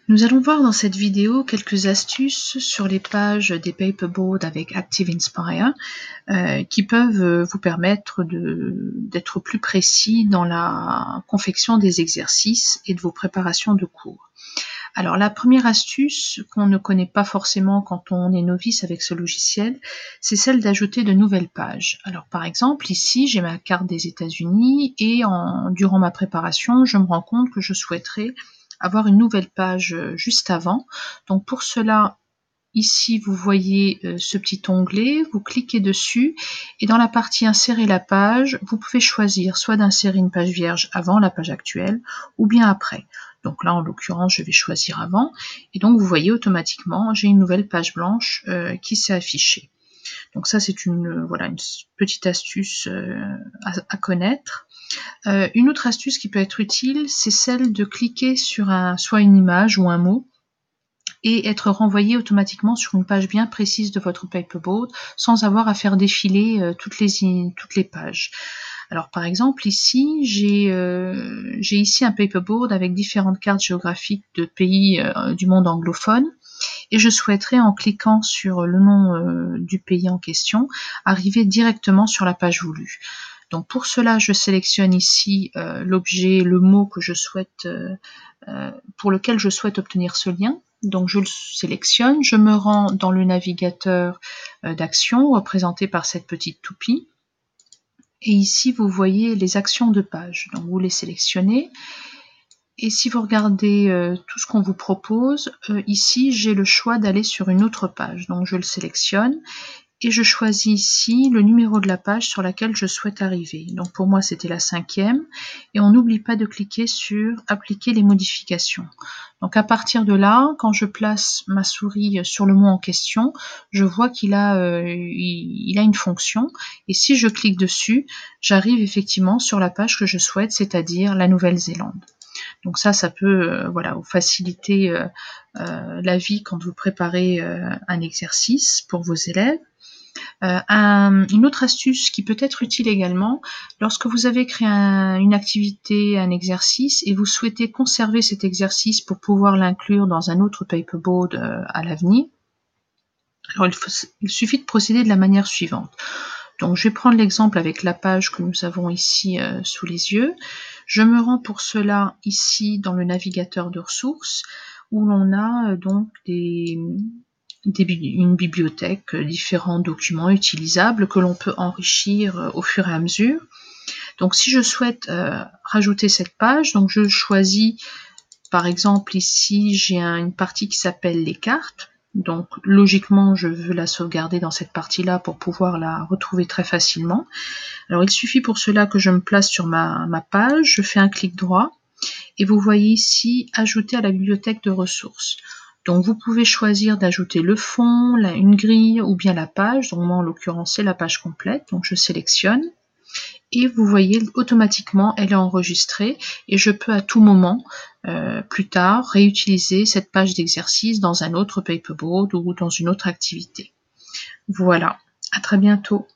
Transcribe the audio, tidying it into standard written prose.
Nous allons voir dans cette vidéo quelques astuces sur les pages des paperboards avec Active Inspire qui peuvent vous permettre d'être plus précis dans la confection des exercices et de vos préparations de cours. Alors la première astuce qu'on ne connaît pas forcément quand on est novice avec ce logiciel, c'est celle d'ajouter de nouvelles pages. Alors par exemple ici j'ai ma carte des États-Unis et durant ma préparation je me rends compte que je souhaiterais avoir une nouvelle page juste avant. Donc pour cela, ici vous voyez ce petit onglet, vous cliquez dessus et dans la partie insérer la page, vous pouvez choisir soit d'insérer une page vierge avant la page actuelle ou bien après. Donc là en l'occurrence je vais choisir avant et donc vous voyez automatiquement j'ai une nouvelle page blanche qui s'est affichée. Donc ça c'est une petite astuce à connaître. Une autre astuce qui peut être utile, c'est celle de cliquer sur soit une image ou un mot et être renvoyé automatiquement sur une page bien précise de votre paperboard sans avoir à faire défiler toutes les pages. Alors par exemple ici, j'ai ici un paperboard avec différentes cartes géographiques de pays du monde anglophone et je souhaiterais en cliquant sur le nom du pays en question arriver directement sur la page voulue. Donc pour cela, je sélectionne ici l'objet, le mot que je souhaite, pour lequel je souhaite obtenir ce lien. Donc je le sélectionne, je me rends dans le navigateur d'action représenté par cette petite toupie. Et ici, vous voyez les actions de page. Donc vous les sélectionnez. Et si vous regardez tout ce qu'on vous propose, ici j'ai le choix d'aller sur une autre page. Donc je le sélectionne. Et je choisis ici le numéro de la page sur laquelle je souhaite arriver. Donc pour moi c'était la 5e et on n'oublie pas de cliquer sur appliquer les modifications. Donc à partir de là, quand je place ma souris sur le mot en question, je vois qu'il a une fonction et si je clique dessus, j'arrive effectivement sur la page que je souhaite, c'est-à-dire la Nouvelle-Zélande. Donc ça peut vous faciliter la vie quand vous préparez un exercice pour vos élèves. Une autre astuce qui peut être utile également, lorsque vous avez créé une activité, un exercice, et vous souhaitez conserver cet exercice pour pouvoir l'inclure dans un autre paperboard à l'avenir, alors il suffit de procéder de la manière suivante. Donc je vais prendre l'exemple avec la page que nous avons ici sous les yeux. Je me rends pour cela ici dans le navigateur de ressources, où l'on a donc une bibliothèque, différents documents utilisables que l'on peut enrichir au fur et à mesure. Donc si je souhaite rajouter cette page, donc je choisis par exemple ici j'ai une partie qui s'appelle les cartes. Donc logiquement je veux la sauvegarder dans cette partie-là pour pouvoir la retrouver très facilement. Alors il suffit pour cela que je me place sur ma page, je fais un clic droit et vous voyez ici ajouter à la bibliothèque de ressources. Donc vous pouvez choisir d'ajouter le fond, une grille ou bien la page. Donc moi en l'occurrence c'est la page complète, donc je sélectionne. Et vous voyez automatiquement elle est enregistrée et je peux à tout moment plus tard réutiliser cette page d'exercice dans un autre paperboard ou dans une autre activité. Voilà, à très bientôt.